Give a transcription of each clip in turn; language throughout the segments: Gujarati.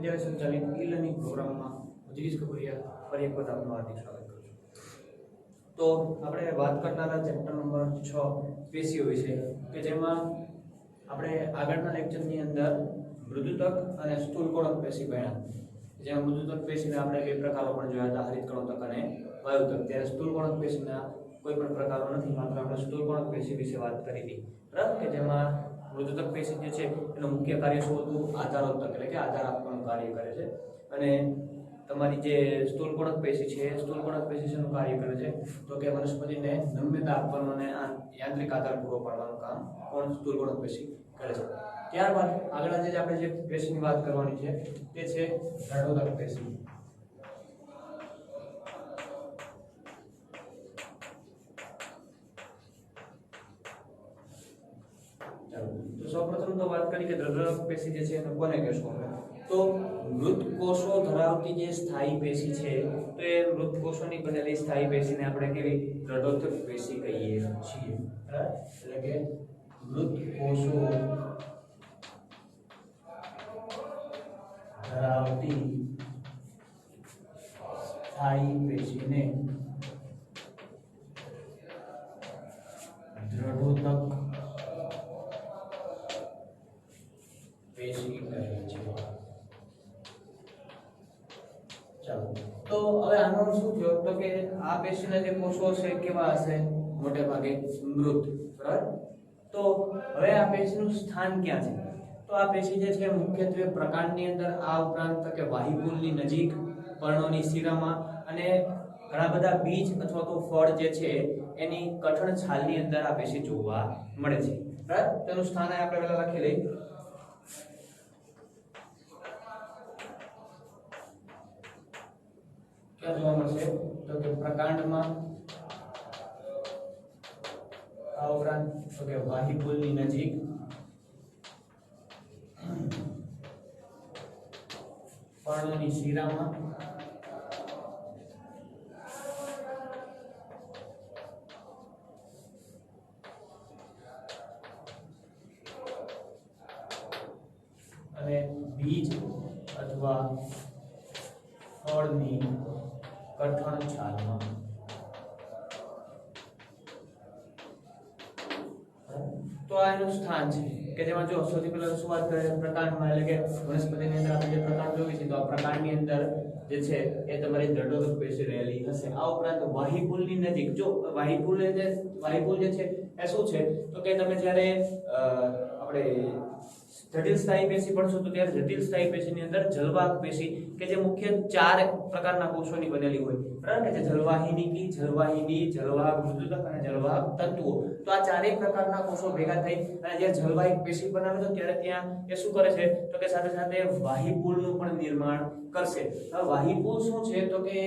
અત્યારે સંચાલિત ઈ-લર્નિંગ પ્રોગ્રામમાં હું જગીશ કપૂરિયા ફરી એક વખત આપનું હાર્દિક સ્વાગત કરું છું. તો આપણે વાત કરનારા ચેપ્ટર નંબર 6 પેશીઓ વિશે કે જેમાં આપણે આગળના લેક્ચરની અંદર મૃદુતક અને સ્થૂલકોણક પેશી ભણ્યા. જેમાં મૃદુતક પેશીના આપણે બે પ્રકારો પણ જોયા હતા, હરિતકણોતક અને વાયુતક. ત્યારે સ્થૂલકોણક પેશીના કોઈ પણ પ્રકારો નથી, માત્ર આપણે સ્થૂલકોણક પેશી વિશે વાત કરી હતી, બરાબર? કે જેમાં મૃદુતક પેશી જે છે એનું મુખ્ય કાર્ય શું હતું? આધારોત્તક એટલે કે આધાર આપવાનું કાર્ય કરે છે. અને તમારી જે સ્થૂલકોણક પેશી છે, સ્થૂલકોણક પેશી શેનું કાર્ય કરે છે? તો કે વનસ્પતિને નમ્યતા આપવાનું અને યાંત્રિક આધાર પૂરો પાડવાનું કામ કોણ? સ્થૂલકોણક પેશી કરે છે. ત્યારબાદ આગળ આજે આપણે જે પેશીની વાત કરવાની છે તે છે દ્રઢોદક પેશી. તો સૌપ્રથમ તો વાત કરી કે દ્રઢોદક પેશી જે છે એને કોને કહેશું? તો મૃત કોષો ધરાવતી જે સ્થાયી પેશી છે, તો એ મૃત કોષોની બનેલી સ્થાયી પેશીને આપણે કેવી? દ્રઢોદક પેશી કહીએ છીએ. એટલે કે મૃત કોષો ધરાવતી સ્થાયી પેશીને દ્રઢોદક પેશી કહે છે. ચાલો, તો હવે આનો શું થયો? તો કે આ પેશીના જે કોષો છે કેવા હશે? મોટે ભાગે મૃત, બરાબર? તો હવે આ પેશીનું સ્થાન ક્યાં છે? તો આ પેશી જે છે મુખ્યત્વે પ્રકાંડની અંદર, આ ઉપરાંત કે વાહિપુલની નજીક, પર્ણોની શિરામાં અને ઘણા બધા બીજ અથવા તો ફળ જે છે એની કઠણ છાલની અંદર આ પેશી જોવા મળે છે, બરાબર? તેનું સ્થાન આપણે પહેલા લખી લઈએ. ક્યાં જોવા મળશે? તો કે પ્રકાંડમાં, આ ઉપરાંત તો કે વાહિપુલની નજીક, પર્ણોની શિરામાં અને બીજ અથવા ફળની કઠણ છાલમાં. તો આ એનું સ્થાન છે કે જેમાં જો સૌથી પહેલા શરૂઆત કરીએ પ્રકાંડમાં, એટલે કે વનસ્પતિની અંદર આપણે જે પ્રકાંડ જોઈએ છે તો આ પ્રકાંડની અંદર જે છે એ તમારી દ્રઢોદક પેશી રહેલી હશે. આ ઉપરાંત વાહિપુલની નજીક, જો વાહિપુલ જે છે એ શું છે? તો કે તમે જ્યારે આપણે જટિલ સ્થાયી પેશી ભણશો તો ત્યારે જટિલ સ્થાયી પેશીની અંદર જલવાહક પેશી કે જે મુખ્ય 4 પ્રકારના કોષોની બનેલી હોય, બરાબર? કે જે જલવાહિનીકી, જલવાહિની, જલવાહક મૃદુતક અને જલવાહક તંતુઓ. તો આ ચારેય પ્રકારના કોષો ભેગા થઈ અને જે જલવાહક પેશી બનાવે તો ત્યારે ત્યાં એ શું કરે છે? તો કે સાથે સાથે વાહિપુલનું પણ નિર્માણ કરશે. હવે વાહિપુલ શું છે? તો કે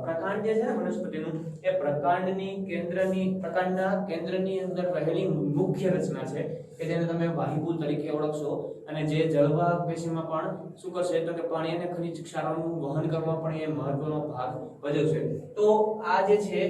પ્રકાંડ જે છે ને વનસ્પતિનું, એ પ્રકાંડના કેન્દ્રની અંદર રહેલી મુખ્ય રચના છે કે જેને તમે વાહિપુલ તરીકે ઓળખશો. અને જે જલવાહક પેશીમાં પણ શું કરશે? તો કે પાણી અને ખનિજ ક્ષારોનું વહન કરવામાં પણ એ મહત્વનો ભાગ ભજવશે. તો આ જે છે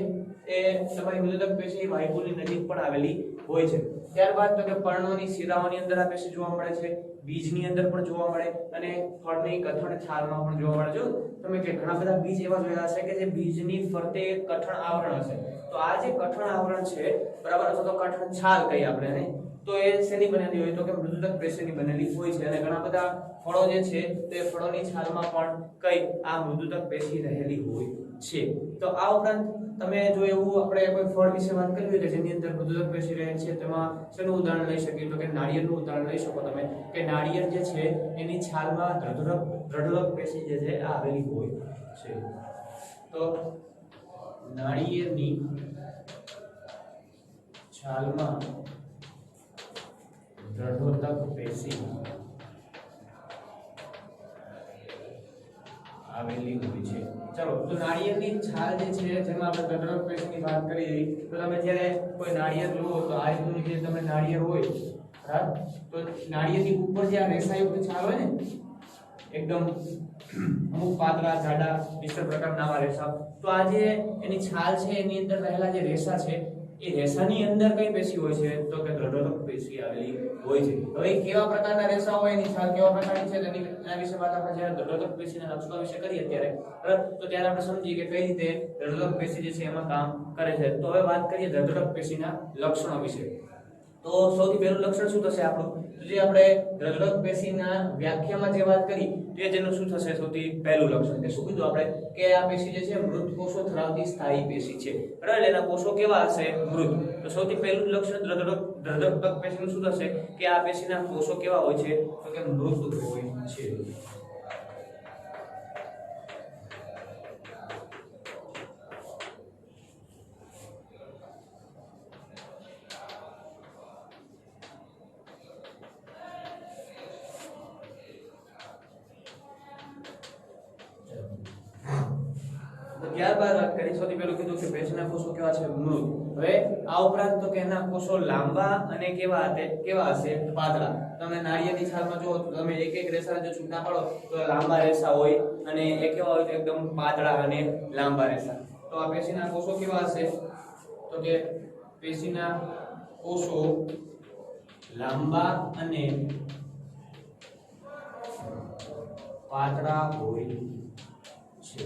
એ તમારી મૃદુતક પેશી વાહિપુલની નજીક પણ આવેલી હોય છે. ત્યારબાદ તો કે પર્ણોની શિરાઓની અંદર આ પેશી જોવા મળે છે, બીજની અંદર પણ જોવા મળે અને ફળની કઠણ છાલમાં પણ જોવા મળે. જો તમે કે ઘણા બધા બીજ એવા જોયા હશે કે જે બીજની ફરતે કઠણ આવરણ હશે. તો આ જે કઠણ આવરણ છે, બરાબર, અથવા તો કઠણ છાલ કહીએ આપણે એને, તો એ શેની બનેલી હોય? તો કે મૃદુતક પેશીની બનેલી હોય છે. અને ઘણા બધા ફળો જે છે તે ફળોની છાલમાં પણ કઈ આ મૃદુતક પેશી રહેલી હોય છે. તો આ ઉપરાંત તમે જો એવું આપણે કોઈ ફળ વિશે વાત કરવી હોય કે જેની અંદર મૃદુતક પેશી રહે છે, તેમાં શેનું ઉદાહરણ લઈ શકીએ? તો કે નાળિયેરનું ઉદાહરણ લઈ શકો તમે, કે નાળિયેર જે છે એની છાલમાં દ્રઢોદક પેશી જે છે આ આવેલી હોય છે. તો નાળિયેરની છાલમાં દ્રઢોદક પેશી આવેલી હોય છે. ચલો, તો નાળિયેરની છાલ જે છે જેમાં આપણે દ્રઢોદક પેશીની વાત કરી, તો તમે જ્યારે કોઈ નાળિયેર જુઓ તો આ રીતનું જે તમે નાળિયેર હોય, બરાબર, તો નાળિયેરની ઉપર જે આ રેસાયુક્ત છાલ હોય ને, એકદમ અમુક પાતળા જાડા વિસ્તૃત પ્રકારના આવા રેસા, તો આ જે એની છાલ છે એની અંદર રહેલા જે રેસા છે એ રેસાની અંદર કઈ પેશી હોય છે તો કે દ્રઢોદક પેશી આવેલી હોય છે. હવે કેવા પ્રકારના રેસા હોય એની છાલ કેવા પ્રકારની છે એના વિશે વાત આપણે જ્યારે દ્રઢોદક પેશીના લક્ષણો વિશે કરીએ ત્યારે બરાબર તો ત્યારે આપણે સમજીએ કે કઈ રીતે દ્રઢોદક પેશી જે છે એમાં કામ કરે છે. તો હવે વાત કરીએ દ્રઢોદક પેશીના લક્ષણો વિશે. તો સૌથી પહેલું લક્ષણ શું થશે આપણું તો જે આપણે દ્રઢોદક પેશીના વ્યાખ્યામાં જે વાત કરી તે જેનું શું થશે સૌથી પહેલું લક્ષણ કે શું કીધું આપણે કે આ પેશી જે છે મૃત કોષો ધરાવતી સ્થાયી પેશી છે બરાબર. એના કોષો કેવા હશે મૃત. તો સૌથી પહેલું લક્ષણ દ્રઢોદક પેશીનું શું થશે કે આ પેશીના કોષો કેવા હોય છે તો કે મૃત હોય છે. ત્યારબાદ વાત કરી સૌથી પહેલું કીધું કે પેશીના કોષો કેવા છે મૃત. હવે આ ઉપરાંત તો કે એના કોષો લાંબા અને કેવા હશે પાતળા. તમે નાળિયેરની છાલમાં જો તમે એક એક રેસા જો છૂટા પાડો તો લાંબા રેસા હોય અને એ કેવા હોય તો એકદમ પાતળા અને લાંબા રેસા. તો આ પેશીના કોષો કેવા હશે તો કે પેશીના કોષો લાંબા અને પાતળા હોય છે.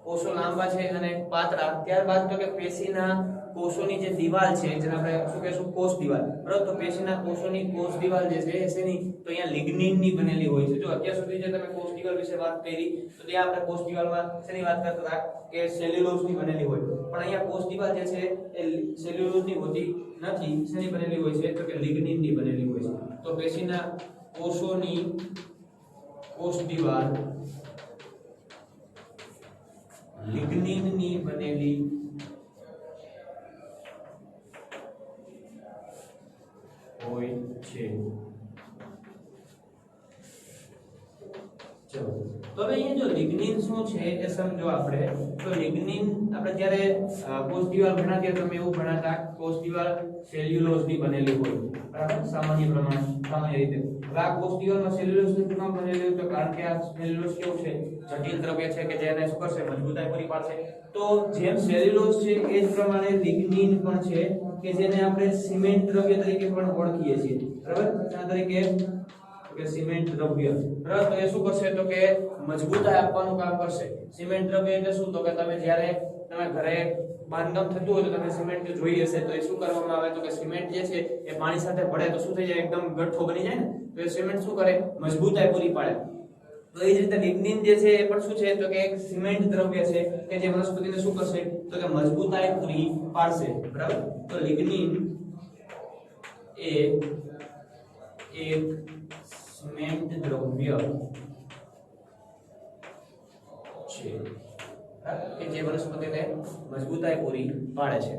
કોષો લાંબા છે અને પાતળા. ત્યારબાદ તો કે પેશીના કોષોની જે દીવાલ છે જેને આપણે શું કહેશું કોષ દીવાલ બરાબર. તો પેશીના કોષોની કોષ દીવાલ જે છે શેની તો અહીંયા લિગ્નિનની બનેલી હોય છે. જો અત્યાર સુધી જે તમે કોષ દીવાલ વિશે વાત કરી તો ત્યાં આપણે કોષ દીવાલમાં શેની વાત કરતા હતા કે સેલ્યુલોઝની બનેલી હોય પણ અહીંયા કોષ દીવાલ જે છે એ સેલ્યુલોઝની હોતી નથી. શેની બનેલી હોય છે તો કે લિગ્નિનની બનેલી હોય છે. તો પેશીના કોષોની કોષ દીવાલ લિગ્નિનની બનેલી હોય છે. ચલો તો હવે અહીંયા જો લિગ્નિન શું છે એ સમજો આપણે. તો લિગ્નિન આપણે જ્યારે કોષ દીવાલ ભણાવીએ તો એવું ભણાતા કોષ દીવાલ સેલ્યુલોઝની બનેલી હોય બરાબર સામાન્ય રીતે. હવે આ કોષ દીવાલમાં સેલ્યુલોઝની કેમ બનેલી હોય તો કારણ કે આ સેલ્યુલોઝ કેવું છે જટિલ દ્રવ્ય છે કે જેને શું કરશે મજબૂતાઈ પૂરી પાડશે. તો જેમ સેલ્યુલોઝ છે એ જ પ્રમાણે લિગ્નિન પણ છે કે જેને આપણે સિમેન્ટ દ્રવ્ય તરીકે પણ ઓળખીએ છીએ બરાબર. એના તરીકે કે સિમેન્ટ દ્રવ્ય બરાબર. તો એ શું કરશે તો કે મજબૂતાઈ આપવાનું કામ કરશે. સિમેન્ટ દ્રવ્ય એટલે શું તો કે તમે જ્યારે તમે ઘરે બાંધકામ થતું હોય તો તમે સિમેન્ટ જોઈ હશે તો એ શું કરવામાં આવે તો કે સિમેન્ટ જે છે એ પાણી સાથે ભળે તો શું થઈ જાય એકદમ ગઠ્ઠો બની જાય ને. તો એ સિમેન્ટ શું કરે મજબૂતાઈ પૂરી પાડે. તો એ જ રીતે લિગ્નિન જે છે એ પણ શું છે તો કે એક સિમેન્ટ દ્રવ્ય છે કે જે વનસ્પતિને શું કરશે તો કે મજબૂતાઈ પૂરી પાડશે બરાબર. તો લિગ્નિન એ એક સિમેન્ટ દ્રવ્ય છે કે જે વનસ્પતિને મજબૂતાઈ પૂરી પાડે છે.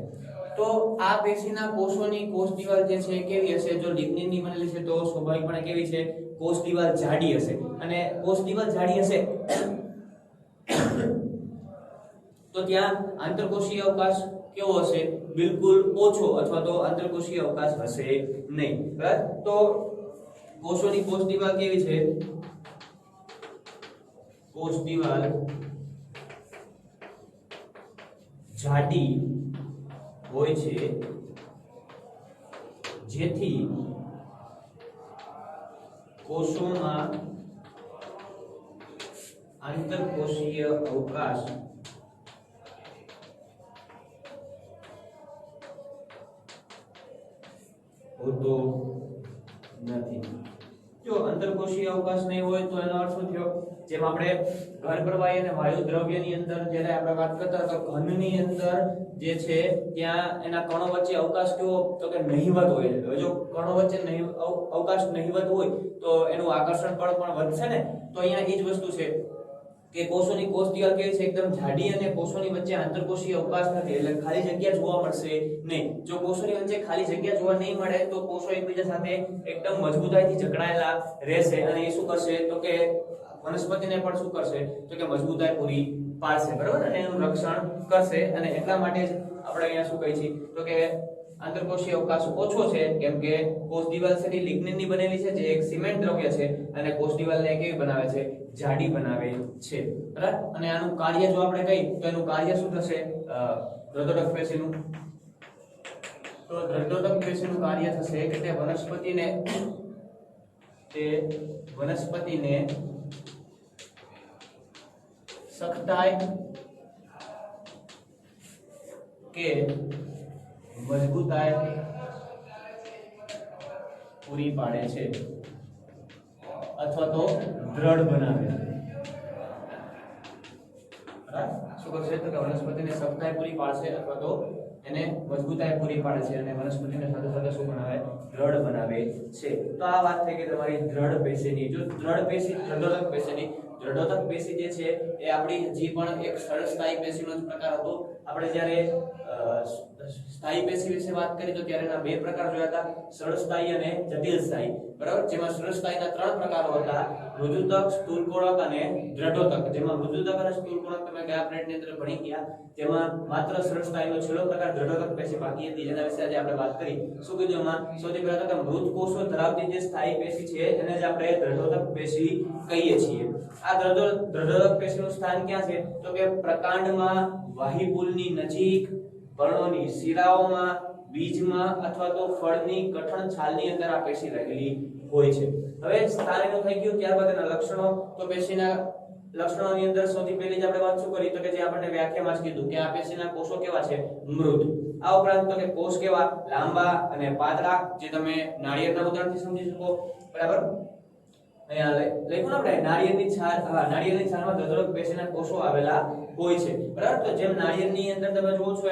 તો આ પેશીના કોષોની કોષ દીવાલ જે છે કેવી હશે જો લિગ્નિનની બનેલી છે તો સ્વાભાવિકપણે કેવી છે કોષ દીવાલ જાડી હશે. અને કોષ દીવાલ જાડી હશે તો ત્યાં આંતરકોષીય અવકાશ કેવો હશે બિલકુલ ઓછો અથવા તો આંતરકોષીય અવકાશ હશે નહીં બરાબર. તો કોષોની કોષ દીવાલ કેવી છે કોષ દીવાલ જાડી હોય છે જેથી કોષોમાં આંતરકોષીય અવકાશ હોતો નથી. જો આંતરકોષીય અવકાશ નહીં હોય તો એનો અર્થ શું થયો જેમ આપણે ઘન પ્રવાહી અને વાયુ દ્રવ્યની અંદર જ્યારે આપણે વાત કરતા તો ઘનની અંદર જે છે ત્યાં એના કણો વચ્ચે અવકાશ કેવો તો કે નહિવત હોય છે. જો કણો વચ્ચે અવકાશ નહિવત હોય તો એનું આકર્ષણ બળ પણ વધશે ને. તો અહીંયા એ જ વસ્તુ છે કે કોષોની કોષ દીવાલ કેવી છે એકદમ જાડી અને કોષોની વચ્ચે આંતરકોષીય અવકાશ નથી એટલે ખાલી જગ્યા જોવા મળશે નહીં. જો કોષોની વચ્ચે ખાલી જગ્યા જોવા નહીં મળે તો કોષો એકબીજા સાથે એકદમ મજબૂતાઈથી જકડાયેલા રહેશે અને એ શું કરશે તો કે વનસ્પતિને પણ શું કરશે તો કે મજબૂતાઈ પૂરી પાડશે બરાબર અને એનું રક્ષણ કરશે. અને એટલા માટે જ આપણે અહીંયા શું કહીએ છીએ તો કે આંતરકોષીય અવકાશ ઓછો છે કેમ કે કોષ દીવાલ છે લિગ્નિનની બનેલી છે જે એક સિમેન્ટ દ્રવ્ય છે અને કોષ દીવાલને કેવી બનાવે છે જાડી બનાવે છે બરાબર. અને આનું કાર્ય જો આપણે કહીએ તો એનું કાર્ય શું થશે દ્રઢોદક પેશીનું. તો દ્રઢોદક પેશીનું કાર્ય થશે કે તે વનસ્પતિને સખ્તાઈ કે મજબૂતાઈ પૂરી પાડે છે અથવા તો દ્રઢ બનાવે છે. શું કરશે તો કે વનસ્પતિને સખ્તાઈ પૂરી પાડશે અથવા તો એને મજબૂતાઈ પૂરી પાડે છે અને વનસ્પતિને સાથે સાથે શું બનાવે દ્રઢ બનાવે છે. તો આ વાત થઈ ગઈ તમારી દ્રઢ પેશીની. જો દ્રઢ પેશી દ્રઢોદક પેશીની. દ્રઢોદક પેશી જે છે એ આપણી હજી પણ એક સરળ સ્થાયી પેશીનો જ પ્રકાર હતો. આપણે જ્યારે સ્થાયી પેશી વિશે વાત કરી તો ત્યારે એના બે પ્રકાર જોયા હતા, સરળ સ્થાયી અને જટિલ સ્થાયી. બરાબર, જેમાં સરળ સ્થાયીના ત્રણ પ્રકારો હતા, મૃદુતક, સ્થૂલકોણક અને દ્રઢોદક. જેમાં મૃદુતક અને સ્થૂલકોણક તમે ગયા પ્લેટની અંદર ભણી ગયા. જેમાં માત્ર સરળ સ્થાયીનો છેલ્લો પ્રકાર દ્રઢોદક પેશી બાકી હતી, જેના વિશે આજે આપણે વાત કરી. શું કીધું એમાં? સૌથી પહેલા તો મૃત કોષો ધરાવતી જે સ્થાયી પેશી છે એને જ આપણે દ્રઢોદક પેશી કહીએ છીએ. આ દ્રઢોદક પેશીનું સ્થાન ક્યાં છે? તો કે પ્રકાંડમાં, વાહિપુલની નજીક, પર્ણોની શિરાઓમાં, બીજમાં અથવા તો ફળની કઠણ છાલની અંદર આ પેશી રહેલી હોય છે. હવે સ્થાન એનું થઈ ગયું. ત્યારબાદ એના લક્ષણો. તો પેશીના લક્ષણોની અંદર સૌથી પહેલી જ આપણે વાત શું કરી તો કે જે આપણને વ્યાખ્યામાં જ કીધું કે આ પેશીના કોષો કેવા છે? મૃત. આ ઉપરાંત તો કે કોષ કેવા? લાંબા અને પાતળા, જે તમે નાળિયેરના ઉદાહરણથી સમજી શકો. બરાબર, અહીંયા લખ્યું ને આપણે નાળિયેરની છાલ. હા, નાળિયેરની છાલમાં દ્રઢોદક પેશીના કોષો આવેલા હોય છે. બરાબર, તો જેમ નાળિયેરની અંદર તમે જુઓ છો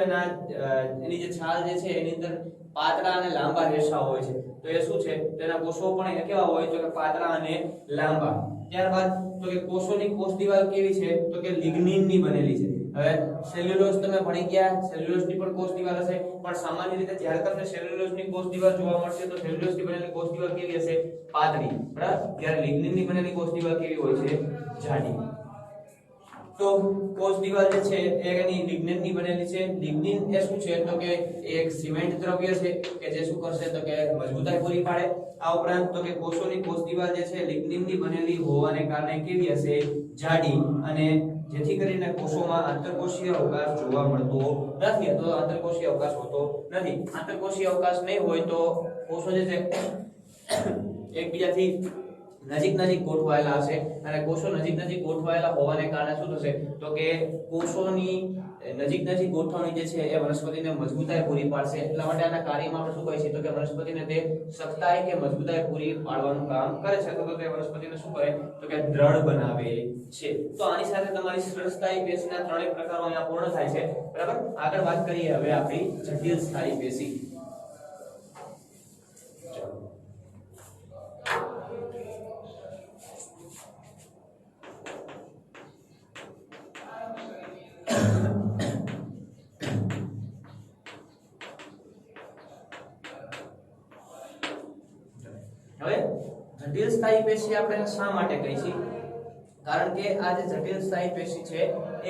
એની જે છાલ જે છે એની અંદર પાતળા અને લાંબા રેશા હોય છે. તો એ શું છે? તેના કોષો પણ કેવા હોય તો કે પાતળા અને લાંબા. ત્યારબાદ તો કે કોષોની કોષ દિવાલ કેવી છે? તો કે લિગ્નિનની બનેલી છે. હવે સેલ્યુલોઝ તમે ભણી ગયા, સેલ્યુલોઝની પણ કોષ દિવાલ હશે, પણ સામાન્ય રીતે જ્યારે તમને સેલ્યુલોઝની કોષ દિવાલ જોવા મળશે તો સેલ્યુલોઝની બનેલી કોષ દિવાલ કેવી હશે? પાતળી. બરાબર, જ્યારે લિગ્નિનની બનેલી કોષ દિવાલ કેવી હોય છે? જાડી. તો કોષ દિવાલ જે છે એની લિગ્નિનની બનેલી છે. લિગ્નિન એ શું છે તો કે એક સિમેન્ટ દ્રવ્ય છે કે જે શું કરશે તો કે મજબૂતાઈ પૂરી પાડે. આ ઉપરાંત તો કે કોષોની કોષ દિવાલ જે છે લિગ્નિનની બનેલી હોવાને કારણે કેવી હશે? જાડી, અને જેથી કરીને કોષોમાં આંતરકોષીય અવકાશ જોવા મળતો નથી. તો આંતરકોષીય અવકાશ હોતો નથી. આંતરકોષીય અવકાશ નહીં હોય તો કોષો જે છે એકબીજાથી નજીક ગોઠવાયેલા હશે, અને કોષો નજીક ગોઠવાયેલા હોવાને કારણે શું થશે તો કે કોષોની નજીક ગોઠવણી જે છે એ વનસ્પતિને મજબૂતાઈ પૂરી પાડશે. એટલા માટે આના કાર્યમાં આપણે શું કહે છે તો કે વનસ્પતિને તે સખ્તાઈ કે મજબૂતાઈ પૂરી પાડવાનું કામ કરે છે. તો તે વનસ્પતિને શું કરે તો કે દ્રઢ બનાવે છે. તો આની સાથે તમારી સરળ સ્થાયી પેશીના ત્રણેય પ્રકારો અહીંયા પૂર્ણ થાય છે. બરાબર, આગળ વાત કરીએ હવે આપણી જટિલ સ્થાયી પેશી. હવે જટિલ સ્થાયી પેશી આપણે શા માટે કહી છીએ? કારણ કે આ જે જટિલ સ્થાયી પેશી છે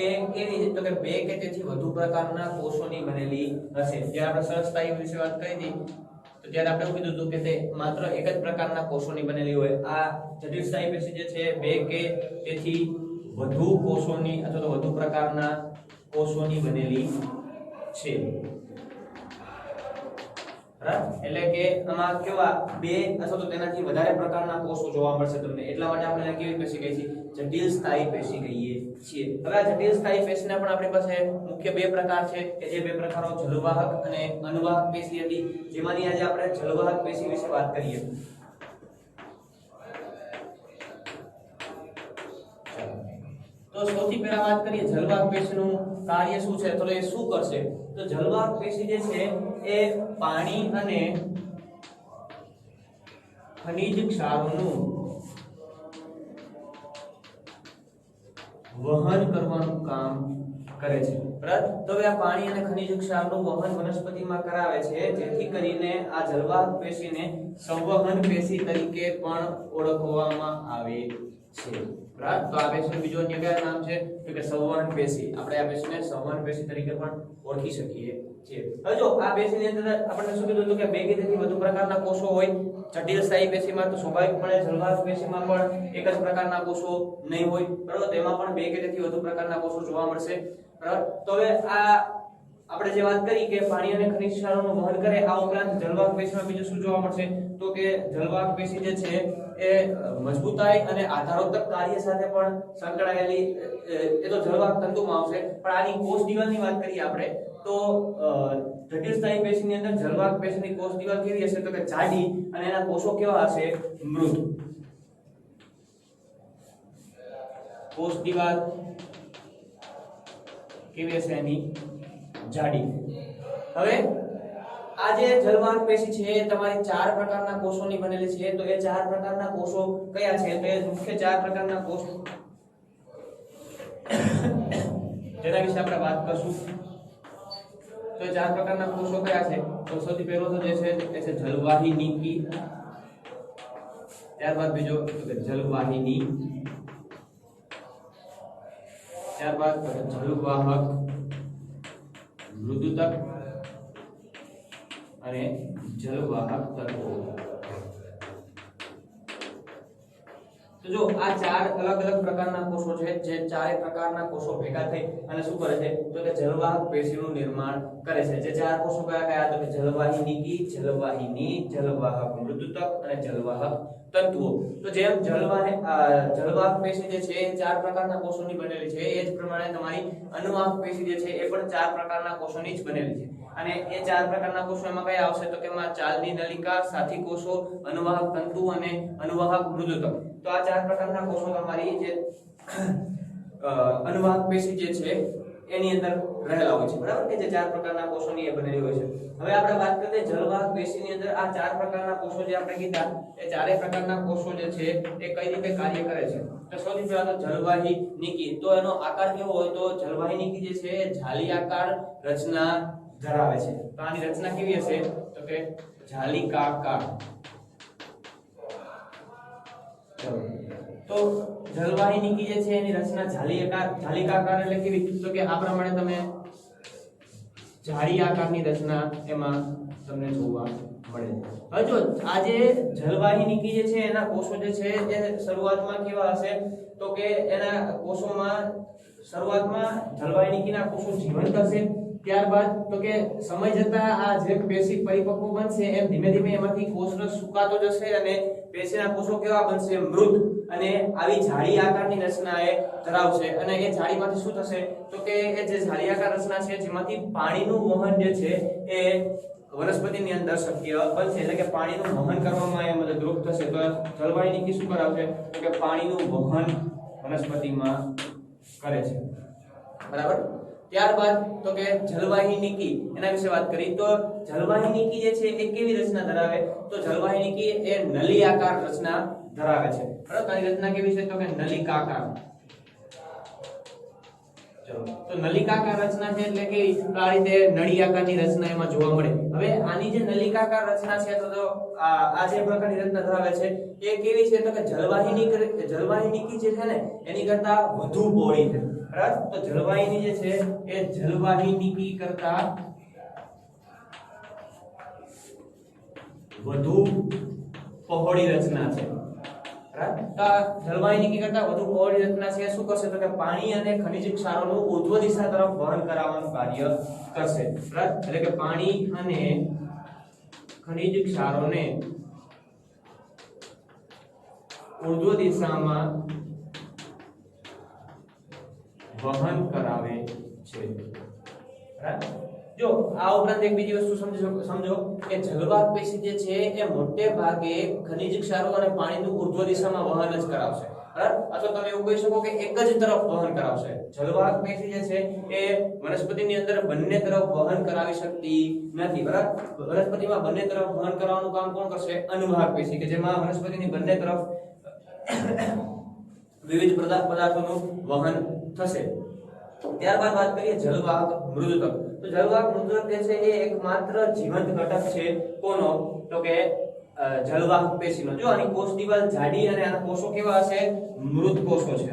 એ કેવી છે તો કે બે કે તેથી વધુ પ્રકારના કોષોની બનેલી હશે. જ્યારે આપણે સરળ સ્થાયી વિશે વાત કરી હતી તો ત્યારે આપણે એવું કીધું હતું કે તે માત્ર એક જ પ્રકારના કોષોની બનેલી હોય. આ જટિલ સ્થાયી પેશી જે છે બે કે તેથી વધુ કોષોની અથવા તો વધુ પ્રકારના કોષોની બનેલી છે. એટલે કે આમાં કેવા બે અથવા તો તેનાથી વધારે પ્રકારના કોષો જોવા મળશે તમને. એટલા માટે આપણે કેવી પેશી કહીએ છીએ? જટિલ સ્થાયી પેશી કહીએ છીએ. હવે આ જટિલ સ્થાયી પેશીના પણ આપણી પાસે મુખ્ય બે પ્રકાર છે કે જે બે પ્રકારો જલવાહક અને અનુવાહક પેશી હતી. જેમાંની આજે આપણે જલવાહક પેશી વિશે વાત કરીએ. તો સૌથી પહેલા વાત કરીએ જલવાહક પેશીનું કાર્ય શું છે તો એ શું કરશે? તો જલવાહક પેશી જે છે એ પાણી અને ખનિજ ક્ષારોનું વહન કરવાનું કામ કરે છે. બરાબર, તો હવે આ પાણી અને ખનિજ ક્ષારનું વહન વનસ્પતિમાં કરાવે છે, જેથી કરીને આ જલવાહક પેશીને સંવહન પેશી તરીકે પણ ઓળખવામાં આવે છે. બરાબર, તો આ પેશીનું બીજું અન્ય કયા નામ છે તો કે સંવહન પેશી. આપણે આ પેશીને સંવહન પેશી તરીકે પણ ઓળખી શકીએ છીએ. હવે જો આ પેશીની અંદર આપણે શું કીધું હતું કે બે કે તેથી વધુ પ્રકારના કોષો હોય. જટિલ સ્થાયી પેશીમાં તો સ્વાભાવિકપણે જલવાહક પેશીમાં પણ એક જ પ્રકારના કોષો નહીં હોય. બરાબર, તેમાં પણ બે કે તેથી વધુ પ્રકારના કોષો જોવા મળશે. બરાબર, તો હવે આ આપણે જે વાત કરી કે પાણી અને ખનિજ ક્ષારોનું વહન કરે, આ ઉપરાંત જલવાહક પેશીમાં બીજું શું જોવા મળશે તો કે જલવાહક પેશી જે છે એ મજબૂતાઈ અને આધારોત્તક કાર્ય સાથે પણ સંકળાયેલી, એ તો જલવાહક તંતુમાં આવશે, પણ આની કોષ દિવાલની વાત કરીએ આપણે તો જટિલ સ્નાયુ પેશીની અંદર જલવાહક પેશીની કોષ દિવાલ કેવી હશે તો કે જાડી અને એના કોષો કેવા હશે મૃત. કોષ દિવાલ કેવી હશે એની જાડી. હવે આ જે જલવાહક પેશી છે એ તમારી 4 પ્રકારના કોષોની બનેલી છે, તો એ 4 પ્રકારના કોષો કયા છે તો એ મુખ્ય 4 પ્રકારના કોષો જેના વિશે આપણે વાત કરશું. તો 4 પ્રકારના કોષો કયા છે તો સૌથી પહેલો તો જે છે એ છે જલવાહી નિકી, ત્યારબાદ બીજો જલવાહિની, ત્યારબાદ જલવાહક મૃદુતક અને જલવાહક તત્વો. તો જો આ 4 અલગ અલગ પ્રકારના કોષો છે, જે 4 પ્રકારના કોષો ભેગા થઈ અને શું કરે છે તો કે જલવાહક પેશીનું નિર્માણ કરે છે. જે 4 કોષો કયા કયા તો કે જલવાહી નિકી, જલવાહિની, જલવાહક મૃદુતક અને જલવાહક તત્વો. તો જેમ જલવાહક પેશી જે છે એ 4 પ્રકારના કોષોની બનેલી છે, એ જ પ્રમાણે તમારી અનુવાહક પેશી જે છે એ પણ 4 પ્રકારના કોષોની જ બનેલી છે. અને એ 4 પ્રકારના કોષો એમાં કયા આવશે તો કે એમાં ચાલની નલિકા, સાથી કોષો, અનુવાહક તંતુ અને અનુવાહક મૃદુતક. તો આ 4 પ્રકારના કોષો તમારી જે અનુવાહક પેશી જે છે એની અંદર રહેલા હોય છે, બરાબર, કે જે 4 પ્રકારના કોષોની એ બનેલી હોય છે. હવે આપણે વાત કરીએ જલવાહક પેશીની અંદર આ 4 પ્રકારના કોષો જે આપણે કીધા એ 4 પ્રકારના કોષો જે છે એ કઈ રીતે કાર્ય કરે છે. તો સૌથી પહેલા તો જલવાહી નિકી, તો એનો આકાર કેવો હોય તો જલવાહી નિકી જે છે એ જાલી આકાર રચના ધરાવે છે. તો આની રચના કેવી હશે તો કે જાલિકાકાર. તો જલવાહી નિકી જે છે એની રચના જાલિકાકાર એટલે કેવી તો કે આ પ્રમાણે તમે જાળી આકારની રચના એમાં તમને જોવા મળે. હવે જો આ જે જલવાહી નિકી જે છે એના કોષો જે છે એ શરૂઆતમાં કેવા હશે તો કે એના કોષોમાં શરૂઆતમાં જલવાહી નિકીના કોષો જીવંત હશે. ત્યારબાદ તો કે સમય જતા આ જે પેશી પરિપક્વ બનશે એમ ધીમે ધીમે એમાંથી કોષરસ સુકાતો જશે અને પેશીના કોષો કેવા બનશે મૃત અને આવી જાળી આકારની રચના એ ધરાવશે. અને એ જાળીમાંથી શું થશે તો કે એ જે જાળી આકાર રચના છે જેમાંથી પાણીનું વહન જે છે એ વનસ્પતિની અંદર શક્ય બનશે, એટલે કે પાણીનું વહન કરવામાં એ મદદરૂપ થશે. તો જલવાહી નિકી શું કરાવશે તો કે પાણીનું વહન વનસ્પતિમાં કરે છે, બરાબર. ત્યારબાદ તો કે જલવાહી નિકી એના વિશે વાત કરી તો જલવાહી નિકી જે છે એ કેવી રચના ધરાવે તો જલવાહી નિકી એ નળી આકાર રચના ધરાવે છે, બરાબર. આની રચના કેવી છે તો કે નલિકાકાર. ચલો, તો નલિકાકાર રચના છે એટલે કે આ રીતે નળી આકારની રચના એમાં જોવા મળે. હવે આની જે નલિકાકાર રચના છે તો આ જે પ્રકારની રચના ધરાવે છે એ કેવી છે તો કે જલવાહી નિકી જે છે ને એની કરતા વધુ પહોળી છે, બરાબર. તો જલવાહિની જે છે એ જલવાહી નિકી કરતા વધુ પહોળી રચના છે, બરાબર. તો જલવાહી નિકી કરતા વધુ પહોળી રચના છે શું કરશે તો કે પાણી અને ખનિજ ક્ષારોનું ઉર્ધ્વ દિશા તરફ વહન કરાવવાનું કાર્ય કરશે, બરાબર. એટલે કે પાણી અને ખનિજ ક્ષારોને ઉર્ધ્વ દિશામાં વહન કરાવે છે, બરાબર. જો આ ઉપરાંત એક બીજી વસ્તુ સમજો કે જલવાહક પેશી જે છે એ મોટે ભાગે ખનિજ ક્ષારો અને પાણીનું ઉર્ધ્વ દિશામાં વહન જ કરાવશે, બરાબર. અથવા તમે એવું કહી શકો કે એક જ તરફ વહન કરાવશે. જલવાહક પેશી જે છે એ વનસ્પતિની અંદર બંને તરફ વહન કરાવી શકતી નથી, બરાબર. વનસ્પતિમાં બંને તરફ વહન કરાવવાનું કામ કોણ કરશે અનુવાહક પેશી, કે જેમાં વનસ્પતિની બંને તરફ વિવિધ પદાર્થોનું વહન થશે. ત્યારબાદ વાત કરીએ જલવાહક મૃદુતક. તો જલવાહક મૃદુતક જે છે એ એકમાત્ર જીવંત ઘટક છે કોનો તો કે જલવાહક પેશીનો. જો આની કોષ દિવાલ જાડી અને આના કોષો કેવા હશે મૃત કોષો છે,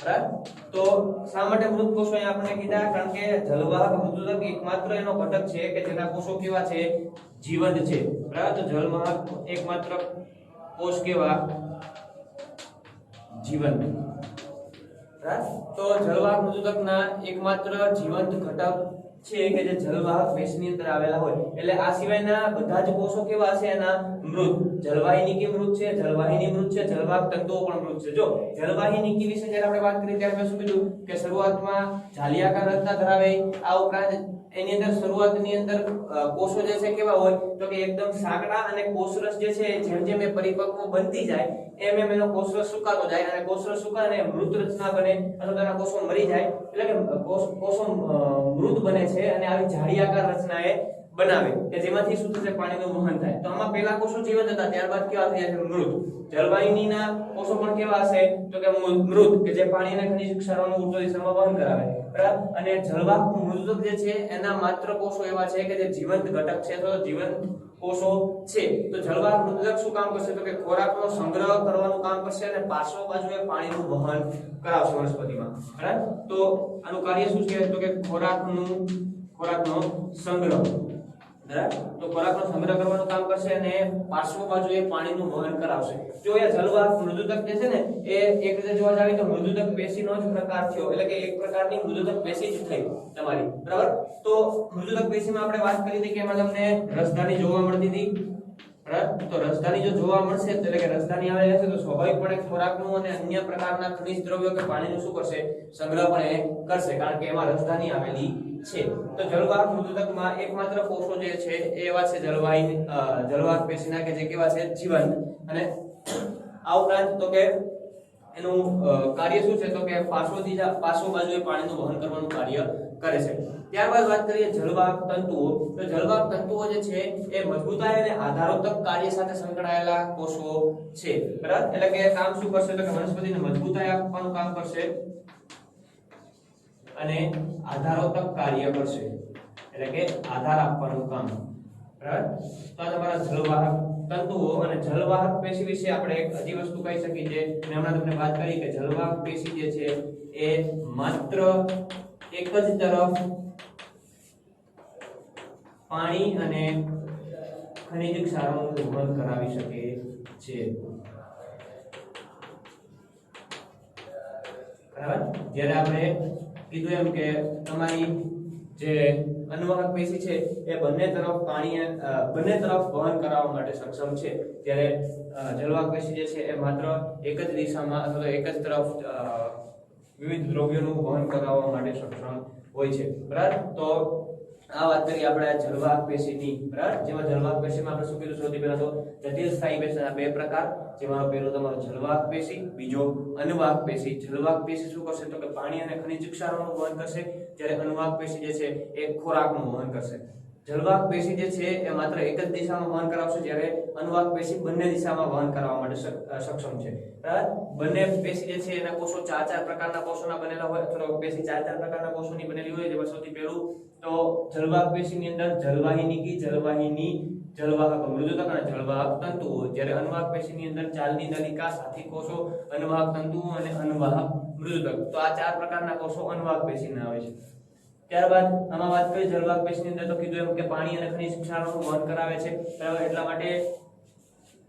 બરાબર. તો શા માટે મૃત કોષો અહીંયા આપણે કીધા કારણ કે જલવાહક મૃદુતક એકમાત્ર એનો ઘટક છે કે જેના કોષો કેવા છે જીવંત છે, બરાબર. તો જલવાહક એકમાત્ર કોષ કેવા જીવંત, બરાબર. તો જલવાહક મૃદુતકના એકમાત્ર જીવંત ઘટક છે કે જે જલવાહક પેશીની અંદર આવેલા હોય, એટલે આ સિવાયના બધા જ કોષો કેવા છે એના મૃત. જલવાહિનીકી મૃત છે, જલવાહિની મૃત છે, જલવાહક તંતુઓ પણ મૃત છે. જો જલવાહિનીકી વિશે જ્યારે આપણે વાત કરી ત્યારે મેં શું કીધું કે શરૂઆતમાં જાલિયાકાર રચના ધરાવે, આ ઉપરાંત એની અંદર શરૂઆતની અંદર કોષો જે છે કેવા હોય તો કે એકદમ સાંકડા, અને કોષરસ જે છે જેમ જેમ એ પરિપક્વ બનતી જાય એમ એમ એનો કોષરસ સુકાતો જાય, અને કોષરસ સુકાને મૃત રચના બને અથવા તેના કોષો મરી જાય, એટલે કે કોષો મૃત બને છે અને આવી જાળીયાકાર રચના એ બનાવે કે જેમાંથી શું થશે પાણીનું વહન થાય. તો આમાં પહેલા કોષો જીવંત હતા, ત્યારબાદ કેવા થઈ જાય છે મૃત. જલવાહિનીના કોષો પણ કેવા હશે તો કે મૃત, કે જે પાણી અને ખનિજ ક્ષારોનું ઉર્ધ્વ દિશામાં વહન કરાવે, બરાબર. અને જલવાહક મૃતક જે છે એના માત્ર કોષો એવા છે કે જે જીવંત ઘટક છે, તો જીવંત કોષો છે. તો જલવાહક મૃતક શું કામ કરશે તો કે ખોરાકનો સંગ્રહ કરવાનું કામ કરશે અને પાર્શ્વ બાજુએ પાણીનું વહન કરાવશે વનસ્પતિમાં, બરાબર. તો આનું કાર્ય શું છે તો કે ખોરાકનો સંગ્રહ, બરાબર. તો ખોરાકનો સંગ્રહ કરવાનું કામ કરશે અને પાર્શ્વ બાજુએ પાણીનું વહન કરાવશે. જો એ જલવાહક મૃદુતક જે છે ને એ એક રીતે જોવા જાવી તો મૃદુતક પેશીનો જ પ્રકાર થયો, એટલે કે એક પ્રકારની મૃદુતક પેશી જ થઈ તમારી, બરાબર. તો મૃદુતક પેશીમાં આપણે વાત કરી હતી કે એમાં તમને રસધાની જોવા મળતી હતી, બરાબર. તો રસધાની જો જોવા મળશે એટલે કે રસધાની આવેલી હશે તો સ્વાભાવિકપણે ખોરાકનું અને અન્ય પ્રકારના ખનિજ દ્રવ્યો કે પાણીનું શું કરશે સંગ્રહ પણ એ કરશે, કારણ કે એમાં રસધાની આવેલી છે. તો જલવાહક મૃદુતકમાં એકમાત્ર કોષો જે છે એ એવા છે જલવાહક પેશીના કે જે કેવા છે જીવંત, અને આ ઉપરાંત તો કે એનું કાર્ય શું છે તો કે પાર્શ્વ બાજુએ પાણીનું વહન કરવાનું કાર્ય કરે છે. ત્યારબાદ વાત કરીએ જલવાહક તંતુઓ. તો જલવાહક તંતુઓ જે છે એ મજબૂતાઈ અને આધારોત્તક કાર્ય સાથે સંકળાયેલા કોષો છે, બરાબર. એટલે કે કામ શું કરશે તો કે વનસ્પતિને મજબૂતાઈ આપવાનું કામ કરશે અને આધારોત્તક કાર્ય કરશે, એટલે કે આધાર આપવાનું કામ, બરાબર. તો આ તમારા જલવાહક તંતુઓ. અને જલવાહક પેશી વિશે આપણે એક હજી વસ્તુ કહી શકીએ છે, મેં હમણાં તમને વાત કરી કે જલવાહક પેશી જે છે એ માત્ર એક જ તરફ પાણી અને ખનિજ ક્ષારોનું વહન કરાવી શકે છે, બરાબર. જ્યારે આપણે કીધું એમ કે તમારી જે અનુવાહક પેશી છે એ બંને તરફ વહન કરાવવા માટે સક્ષમ છે, ત્યારે જલવાહક પેશી જે છે એ માત્ર એક જ દિશામાં અથવા એક જ તરફ વિવિધ દ્રવ્યોનું વહન કરાવવા માટે સક્ષમ હોય છે, બરાબર. તો આ વાત કરી આપણે જલવાહક પેશીની, બરાબર. જેમાં જલવાહક પેશીમાં આપણે શું કીધું સૌથી પહેલા તો જટિલ સ્થાયી પેશીના બે પ્રકાર, જેમાં પહેલો તમારો જલવાહક પેશી, બીજો અનુવાહક પેશી. જલવાહક પેશી શું કરશે તો કે પાણી અને ખનિજ ક્ષારોનું વહન કરશે, જ્યારે અનુવાહક પેશી જે છે એ ખોરાકનું વહન કરશે. જલવાહક પેશી જે છે એ માત્ર એક જ દિશામાં વહન કરાવશે, જ્યારે અનુવાહક પેશી બંને દિશામાં વહન કરાવવા માટે સક્ષમ છે, બરાબર. બંને પેશી જે છે એના કોષો ચાર પ્રકારના કોષોના બનેલા હોય, અથવા પેશી ચાર પ્રકારના કોષોની બનેલી હોય. જેમાં સૌથી પહેલું તો જલવાહક પેશીની અંદર જલવાહિનીકી, જલવાહિની, જલવાહક મૃદુતક અને જલવાહક તંતુઓ, જ્યારે અનુવાહક પેશીની અંદર ચાલની નલિકા, સાથી કોષો, અનુવાહક તંતુઓ અને અનુવાહક મૃદુતક. તો આ ચાર પ્રકારના કોષો અનુવાહક પેશીના આવે છે. ત્યારબાદ આમાં વાત કરીએ જલવાહક પેશીની અંદર તો કીધું એમ કે પાણી અને ખનિજ ક્ષારોનું વહન કરાવે છે, બરાબર. એટલા માટે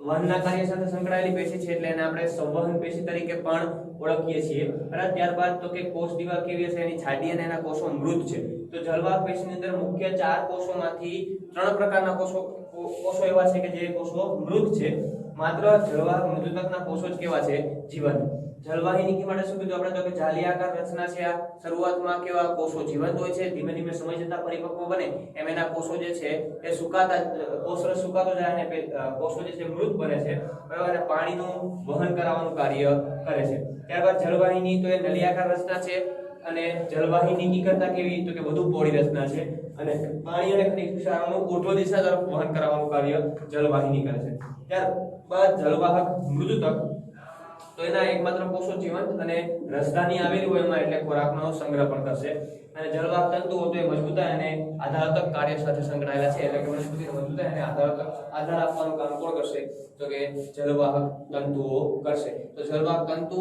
વહનના કાર્ય સાથે સંકળાયેલી પેશી છે એટલે એને આપણે સંવહન પેશી તરીકે પણ ઓળખીએ છીએ, બરાબર. ત્યારબાદ તો કે કોષ દીવાલ કેવી છે એની જાડી અને એના કોષો મૃત છે. તો જલવાહક પેશીની અંદર મુખ્ય ચાર કોષોમાંથી ત્રણ પ્રકારના કોષો એવા છે કે જે કોષો મૃત છે, માત્ર જલવાહક મૃદુતકના કોષો જ કેવા છે જીવંત. જલવાહિનીકી માટે શું કીધું આપણે તો કે જાલિયાકાર રચના છે. આ શરૂઆતમાં કેવા કોષો જીવંત હોય છે, ધીમે ધીમે સમય જતા પરિપક્વ બને એમ એના કોષો જે છે એ કોષરસ સુકાતો જાય અને કોષો જે છે મૃત બને છે, બરાબર. અને પાણીનું વહન કરાવવાનું કાર્ય કરે છે. ત્યારબાદ જલવાહિની તો એ નલિયાકાર રચના છે, અને જલવાહિનીકી કરતા કેવી તો કે વધુ પહોળી રચના છે, અને પાણી અને ખનિજ ક્ષારોનું ઉર્ધ્વ દિશા તરફ વહન કરાવવાનું કાર્ય જલવાહિની કરે છે. ત્યારબાદ જલવાહક મૃદુતક, તો એના એકમાત્ર કોષો જીવંત અને રસધાની આવેલી હોય એમાં, એટલે ખોરાકનો સંગ્રહ પણ કરશે. અને જલવાહક તંતુઓ તો એ મજબૂતાઈ અને આધારત્મક કાર્ય સાથે સંકળાયેલા છે, એટલે કે વનસ્પતિને મજબૂતાઈ અને આધાર આપવાનું કામ કોણ કરશે તો કે જલવાહક તંતુઓ કરશે. તો જલવાહક તંતુ,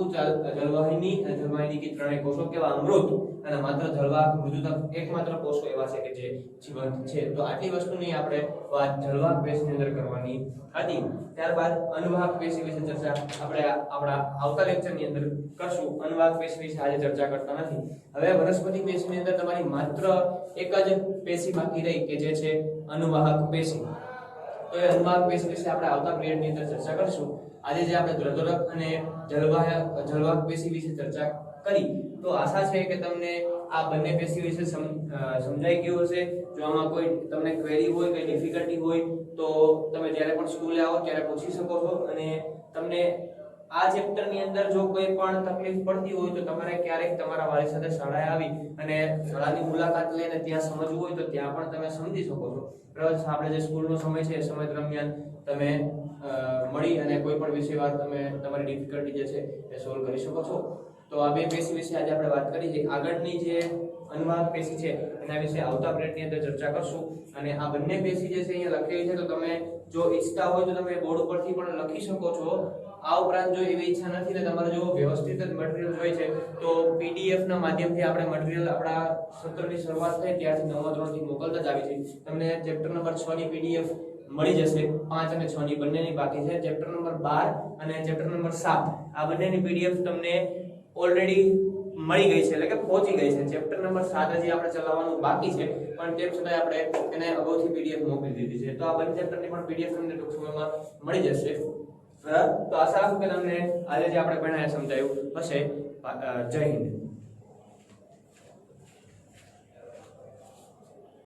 જલવાહિની અને જલવાહિનીકી ત્રણેય કોષો કેવા મૃત, અને માત્ર જળવાહક મૃદુતક એકમાત્ર કોષો એવા છે કે જે જીવંત છે. તો આટલી વસ્તુની આપણે વાત જળવાહક પેશીની અંદર કરવાની હતી. ત્યારબાદ અનુવાહક પેશી વિશે ચર્ચા આપણે આપણા આવતા લેક્ચરની અંદર કરશું. અનુવાહક પેશી વિશે આજે ચર્ચા કરતા નથી. હવે વનસ્પતિ પેશીની અંદર તમારી માત્ર એક જ પેશી બાકી રહી કે જે છે અનુવાહક પેશી. તો એ અનુવાહક પેશી વિશે આપણે આવતા પિરિયડની અંદર ચર્ચા કરશું. આજે જે આપણે દ્રદોરક અને જળવાહક પેશી વિશે ચર્ચા કરી, તો આશા છે કે તમને આ બંને પેશી વિશે સમજાઈ ગયું હશે. જો આમાં કોઈ તમને ક્વેરી હોય, કોઈ ડિફિકલ્ટી હોય તો તમે જ્યારે પણ સ્કૂલે આવો ત્યારે પૂછી શકો છો. અને તમને આ ચેપ્ટરની અંદર જો કોઈ પણ તકલીફ પડતી હોય તો તમારે ક્યારેક તમારા વાલી સાથે શાળાએ આવી અને શાળાની મુલાકાત લઈને ત્યાં સમજવું હોય તો ત્યાં પણ તમે સમજી શકો છો. બરાબર. આપણે જે સ્કૂલનો સમય છે એ સમય દરમિયાન તમે મળી અને કોઈ પણ વિષયવાર તમે તમારી ડિફિકલ્ટી જે છે એ સોલ્વ કરી શકો છો. તો આ બે પેશી વિશે આજે આપણે વાત કરી છે. આગળની જે અનુવાહક પેશી છે એના વિશે આવતા પિરિયડની અંદર ચર્ચા કરશું. અને આ બંને પેશી જે છે અહીંયા લખેલી છે, તો તમે જો ઈચ્છતા હોય તો તમે બોર્ડ ઉપરથી પણ લખી શકો છો. આ ઉપરાંત જો એવી ઈચ્છા નથી ને તમારે જો વ્યવસ્થિત જ મટીરીયલ જોઈએ છે તો પીડીએફ ના માધ્યમથી આપણે મટીરીયલ આપણા સત્રની શરૂઆત થઈ ત્યારથી 9મા ધોરણથી મોકલતા જ આવી છે. તમને ચેપ્ટર નંબર 6 ની પીડીએફ મળી જશે. 5 અને 6 ની બંનેની બાકી છે. ચેપ્ટર નંબર 12 અને ચેપ્ટર નંબર 7 આ બંનેની પીડીએફ તમને ઓલરેડી મળી ગઈ છે, એટલે કે પહોંચી ગઈ છે. ચેપ્ટર નંબર 7 હજી આપણે ચલાવવાનું બાકી છે, પણ તેમ છતાં આપણે એને અગાઉથી પીડીએફ મોકલી દીધી છે. તો આ બંને ચેપ્ટરની પણ પીડીએફ તમને ટૂંક સમયમાં મળી જશે. બરાબર. તો આશા રાખું કે તમને આજે જે આપણે ભણ્યા સમજાયું હશે. જય હિન્દ.